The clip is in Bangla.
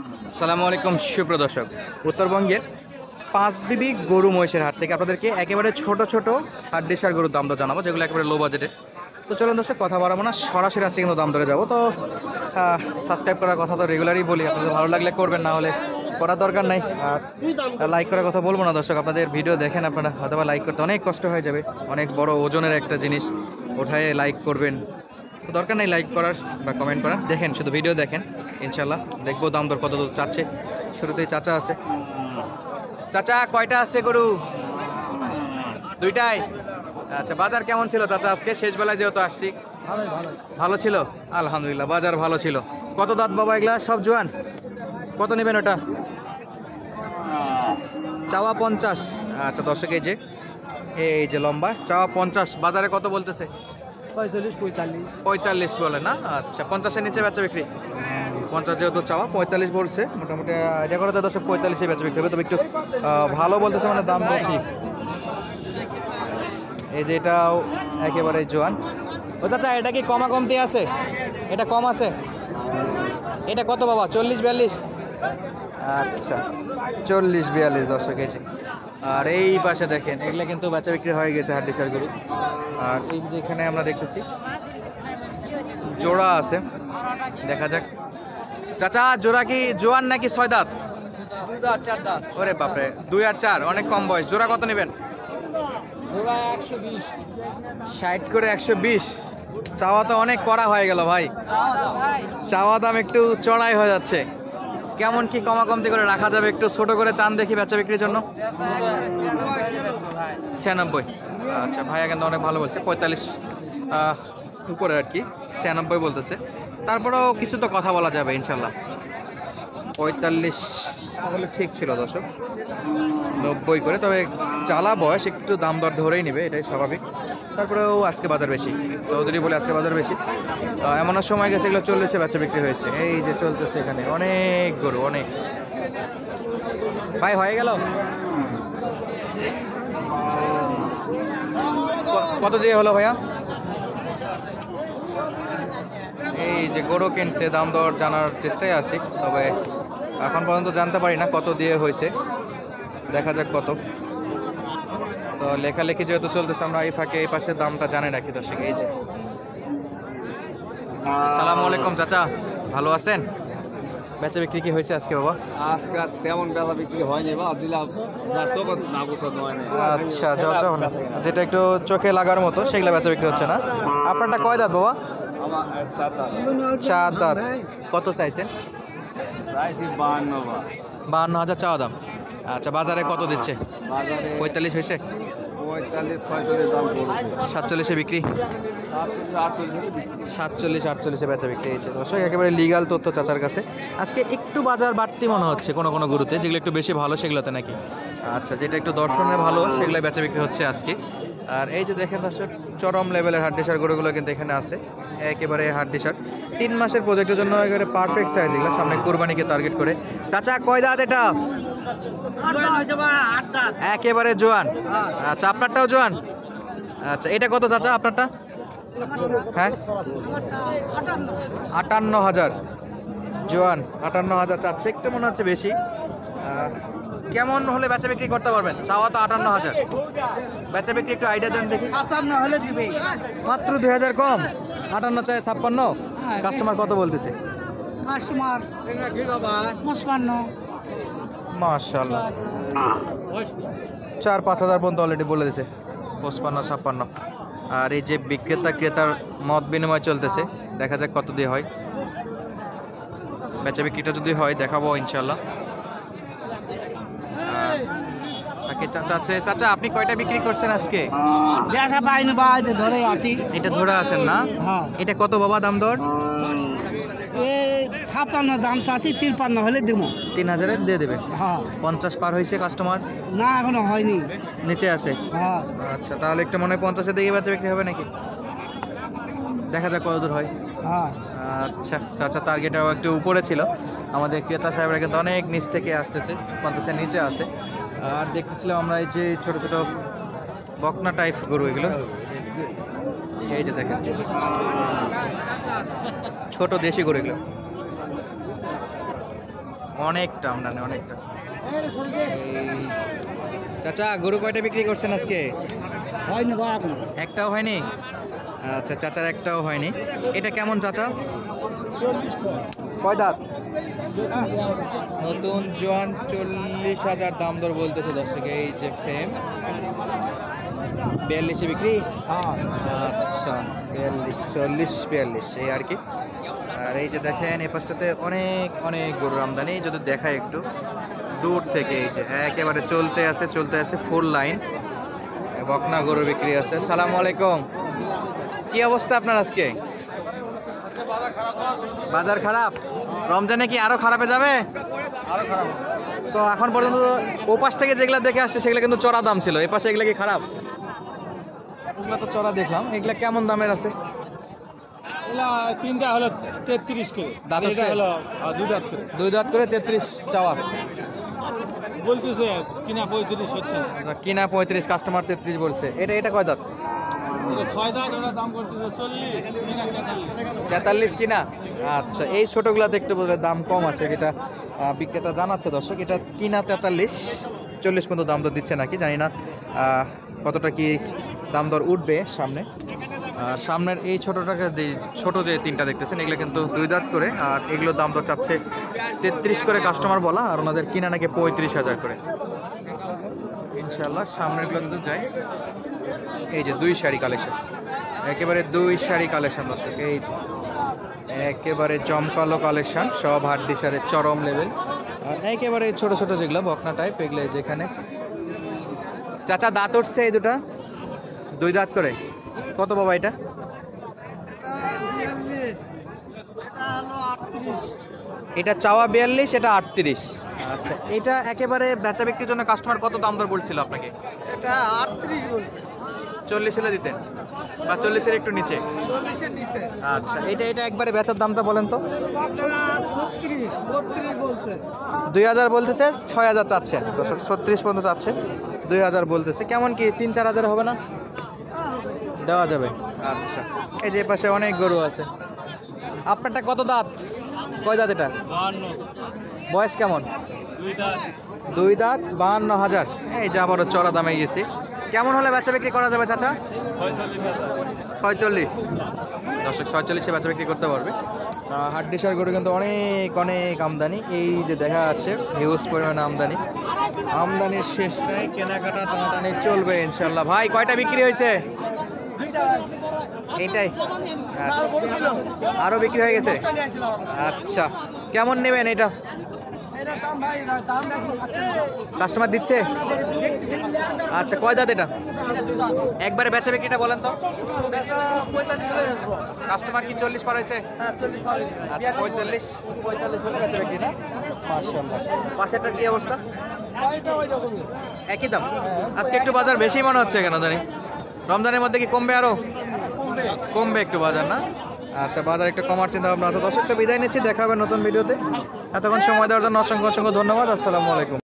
আসসালামু আলাইকুম সুপ্রদর্শক, উত্তরবঙ্গের পাঁচবিবি গরু মহিষের হাট থেকে আপনাদেরকে একেবারে ছোট ছোট হাড্ডিসার গরুর দাম দর জানাবো, যেগুলো একেবারে লো বাজেটের। তো চলুন দর্শক, কথা বাড়াবো না, সরাসরি আজকে কিন্তু দাম দরে যাবো। তো সাবস্ক্রাইব করার কথা তো রেগুলারই বলি, আপনাদের ভালো লাগলে করবেন, না হলে করার দরকার নাই। আর লাইক করার কথা বলবো না দর্শক, আপনাদের ভিডিও দেখেন আপনারা, হয়তো বা লাইক করতে অনেক কষ্ট হয়ে যাবে, অনেক বড় ওজনের একটা জিনিস ওঠায় লাইক করবেন, দরকার নেই লাইক করার বা কমেন্ট করার। দেখেন, শুধু ভিডিও দেখেন, ইনশাল্লাহ দেখবো দাম দর কত চাচ্ছে। শুরুতেই চাচা আছে। চাচা কয়টা আছে গরু? দুইটাই। আচ্ছা, বাজার কেমন ছিল চাচা আজকে? শেষ বেলায় যেহেতু আসছি। ভালো ছিল, আলহামদুলিল্লাহ, বাজার ভালো ছিল। কত দাঁত বাবা এগুলা? সব জোয়ান? কত নেবেন ওটা? চাওয়া 50। আচ্ছা দর্শক, এই যে লম্বা চাওয়া 50, বাজারে কত বলতেছে? 45 বলে না? আচ্ছা, 50-এর নিচে বেচা বিক্রি? 50 যেহেতু চাওয়া, 45 বলছে, মোটামুটি আইডিয়া করা যায় দর্শক 45-এ বেচা বিক্রি হবে। তবে একটু ভালো বলতেছে, মানে দাম বেশি। এই যে এটাও একেবারে জোয়ান। ও চাচা, এটা কি কমা কমতি আছে? এটা কম আছে? এটা কত বাবা? 40-42? আচ্ছা, 40-42 দর্শক। এই যে, আর এই পাশে দেখেন, এগুলো কিন্তু বেচা বিক্রি হয়ে গেছে হাড্ডিসার গরু। আর এই যে এখানে আমরা দেখতেছি জোড়া আছে, দেখা যাক। চাচা, জোড়া কি জোয়ান নাকি 6 দাঁত? 2 দাঁত 4 দাঁত। ওরে বাপরে, 2 আর 4, অনেক কম বয়স। জোড়া কত নেবেন? জোড়া 120। 60 করে 120। চাওয়া তো অনেক করা হয়ে গেল ভাই, চাওয়া দাম একটু চড়াই হয়ে যাচ্ছে। কেমন কি কমা কমতি করে রাখা যাবে? একটু ছোট করে চান দেখি বেচা বিক্রির জন্য। 96। আচ্ছা, ভাইয়া কিন্তু অনেক ভালো বলছে, 45 উপরে আর কি, 96 বলতেছে। তারপরেও কিছু তো কথা বলা যাবে ইনশাল্লাহ। 45 হলে ঠিক ছিল দর্শক, 90 করে। তবে চালা বয়স, একটু দাম দর ধরেই নেবে, এটাই স্বাভাবিক। তারপরেও আজকে বাজার বেশি, চৌধুরী বলে আজকে বাজার বেশি। এমন সময় গেছে এগুলো 40-এ বেচা বিক্রি হয়েছে। এই যে চলতেছে এখানে অনেক গরু, অনেক। ভাই হয়ে গেল? কত দিয়ে হলো ভাইয়া? এই যে গরু কিনছে, দাম দর জানার চেষ্টায় আছি, তবে এখন পর্যন্ত জানতে পারি না কত দিয়ে হয়েছে, দেখা যাক কত। তো লেখালেখি যেহেতু চলতেছে, আমরা এই ফাঁকে এই পাশের দামটা জানি রাখি দর্শক। এই যে, আসসালামু আলাইকুম চাচা, ভালো আছেন? বেচা বিক্রি কি হয়েছে আজকে বাবা? আজকে তেমন বেচা বিক্রি হয়নি বা দিলাম, যা চোখ না গোছানো হয়নি। আচ্ছা, যেটা একটু চোখে লাগার মতো সেগুলো বেচা বিক্রি হচ্ছে না। আপনারটা কয় দাঁত বাবা? আমার 4 দাঁত। 4 দাঁত। কত চাইছেন? চাইছি 52 বা 52,000 চাওয়া দাম। আচ্ছা, বাজারে কত দিচ্ছে? বাজারে 45 হয়েছে? 45-46 দাম পড়ছে। 47-এ বিক্রি? 47-48 47-48-এ বেচা বিক্রি হয়েছে দর্শক। একেবারে লিগাল তথ্য চাচার কাছে। আজকে একটু বাজার বাড়তি মনে হচ্ছে কোনো কোনো গরুতে, যেগুলো একটু বেশি ভালো সেগুলোতে নাকি। আচ্ছা, যেটা একটু দর্শনে ভালো সেগুলো বেচা বিক্রি হচ্ছে আজকে। আর এই যে দেখেন দর্শক, চরম লেভেলের হাড্ডিসার গরুগুলো কিন্তু এখানে আছে, একেবারে হাড্ডিসার। 3 মাসের প্রজেক্টের জন্য একেবারে পারফেক্ট সাইজ এগুলো, সামনে কোরবানিকে টার্গেট করে। চাচা কয় দাঁত এটা? একেবারে জোয়ান। আচ্ছা, আপনারটাও জোয়ান? আচ্ছা, এটা কত চাচা আপনারটা? হ্যাঁ, 58,000 জোয়ান, 58,000 চাচ্ছে, একটু মনে হচ্ছে বেশি। কেমন হলে বেচা বিক্রি করতে পারবেন? চাওয়া তো 58,000, বেচা বিক্রি একটু আইডিয়া দেন দেখি। 57 হলে দিবে। মাত্র 2,000 কম, 58 চাই 56। কাস্টমার কত বলতেছে? কাস্টমার 55। মাশাআল্লাহ, 4-5 হাজার পর্যন্ত অলরেডি বলে দিছে, 55-56। আর এই যে বিক্রেতা ক্রেতার মত বিনিময় চলতেছে, দেখা যাক কত দিয়ে হয়। বেচা বিক্রিটা যদি হয় দেখাবো ইনশাল্লাহ। চাচা আছে। চাচা, আপনি কয়টা বিক্রি করছেন আজকে? দেখা পাইনি বা ধরে আছি। এটা ধরে আছেন না? হ্যাঁ। এটা কত বাবা দাম দর? এই 56 দাম চাচ্ছি, 53 হলে দেবো। 3,000-এ দিয়ে দেবে? হ্যাঁ। 50 পার হয়েছে কাস্টমার? না, এখনো হয়নি। নিচে আছে? হ্যাঁ। আচ্ছা, তাহলে একটু মনে হয় 50-এর দিকে বেচা বিক্রি হবে নাকি, দেখা যাক কত দূর হয়। হ্যাঁ। আচ্ছা, চাচা টার্গেটও একটু উপরে ছিল, আমাদের ক্রেতা সাহেবরা কিন্তু অনেক নিচ থেকে আসতেছে, 50-এর নিচে আছে। আর দেখতেছিলাম আমরা এই যে ছোট ছোট বকনা টাইপ গরু, এগুলো এই যে দেখেন, ছোট দেশি গরু এগুলো। অনেকটা আমদানি, অনেকটা। এই চাচা গরু কয়টা বিক্রি করছেন আজকে? হয়নি ভাই এখন একটাও হয়নি? আচ্ছা, চাচার একটাও হয়নি। এটা কেমন চাচা? কয় দাঁত? নতুন জোয়ান, 40,000 দাম দর বলতেছে দর্শক। এই যে ফ্রেম 42-এ বিক্রি। আচ্ছা 42, 40, 42 এই আর কি। আর এই যে দেখেন এই পাশটাতে অনেক অনেক গরুর আমদানি, যদি দেখায় একটু দূর থেকে। এই যে একেবারে চলতে আছে ফুল লাইন বকনা গরু বিক্রি আছে। সালামু আলাইকুম, কি অবস্থা আপনার আজকে? বাজার খারাপ? রমজানে কি আরো খারাপে যাবে? তো এখন পর্যন্ত ও পাশ থেকে যেগুলা দেখে আসছে সেগুলো কিন্তু চড়া দাম ছিল, এ পাশে এগুলা কি খারাপ? ওগুলা তো চড়া দেখলাম। এগুলা কেমন দামের আছে? তিনটা হলো 33 করে, দাঁত হচ্ছে? হলো 2 দাঁত করে। 2 দাঁত করে 33 চাওয়া, বলতেছে কিনা 35 হচ্ছে না। কিনা 35, কাস্টমার 33 বলছে। এটা কয় দাঁত? 6 দাঁত, ওটা দাম করতেছে 40, কিনা 43। 43 কিনা। আচ্ছা, এই ছোটগুলাতে একটু বোধহয় দাম কম আছে, যেটা বিক্রেতা জানাচ্ছে দর্শক। এটা কিনা 43, 40 পর্যন্ত দাম দর দিচ্ছে নাকি জানি না, কতটা কি দাম দর উঠবে সামনে। আর সামনের এই ছোট যে তিনটা দেখতেছেন এগুলো কিন্তু 2 দাঁত করে, আর এগুলোর দাম দর চাচ্ছে 33 করে কাস্টমার বলা, আর ওনাদের কিনা নাকি 35,000 করে। ইনশাল্লাহ সামনেরগুলো কিন্তু যাই। এই যে 2 শাড়ি কালেকশন, একেবারে 2 শাড়ি কালেকশন দর্শক। এই যে একেবারে জমকালো কালেকশন, সব হাড্ডিসারের চরম লেভেল। আর একেবারে ছোট ছোট যেগুলো বকনা টাইপ, এগুলো যেখানে চাচা দাঁত উঠছে এই দুটা 2 দাঁত করে। কত বাবা এটা? এটা চাওয়া 42, এটা 38। আচ্ছা, এটা একেবারে বেচা বিক্রির জন্য কাস্টমার কত দাম দর বলছিল আপনাকে? এটা 38 বলছে। 40 হলে দিতেন, বা 40-এর একটু নিচে? 40-এর নিচে। আচ্ছা, এটা একবারে বেচার দামটা বলেন তো? 36, 32 বলছে। 2,000 বলতেছে, 6,000 চাচ্ছেন দর্শক। 36 পর্যন্ত চাচ্ছে, 2,000 বলতেছে। কেমন কি 3-4 হাজার হবে না? দেওয়া যাবে। আচ্ছা, এই যে পাশে অনেক গরু আছে। আপনারটা কত দাঁত? কয় দাঁত এটা? 52, বয়স কেমন? 2 দাঁত। 2 দাঁত, 52,000। এই যে আবারও চড়া দামে গেছে। কেমন হলে বেচা বিক্রি করা যাবে চাচা? 46 দর্শক, 46-এ বেচা বিক্রি করতে পারবে। হাড্ডিসার গরু কিন্তু অনেক অনেক আমদানি। এই যে দেখা যাচ্ছে হিউজ পরিমাণে আমদানি, আমদানির শেষ নেই। কেনাকাটা টানাটানি চলবে ইনশাল্লাহ। ভাই কয়টা বিক্রি হয়েছে? এইটাই? আরো বিক্রি হয়ে গেছে? আচ্ছা, কেমন নেবেন এটা? কাস্টমার দিচ্ছে? আচ্ছা, কয় দাঁত এটা? একবারে বেচা বিক্রিটা বলেন তো। কাস্টমার কি 40 পার হয়েছে? আচ্ছা, 45 হলে বেচা বিক্রি না? মাশাআল্লাহ। পাশেরটার কি অবস্থা? একই দাম? আজকে একটু বাজার বেশি মনে হচ্ছে, কেন জানি। রমজানের মধ্যে কি কমবে? আরো কমবে একটু বাজার, না? আচ্ছা, বাজার একটু কমার চিন্তা ভাবনা আছে। দর্শক, তো বিদায় নিচ্ছি, দেখা হবে নতুন ভিডিওতে। এতক্ষণ সময় দেওয়ার জন্য অসংখ্য অসংখ্য ধন্যবাদ। আসসালামু আলাইকুম।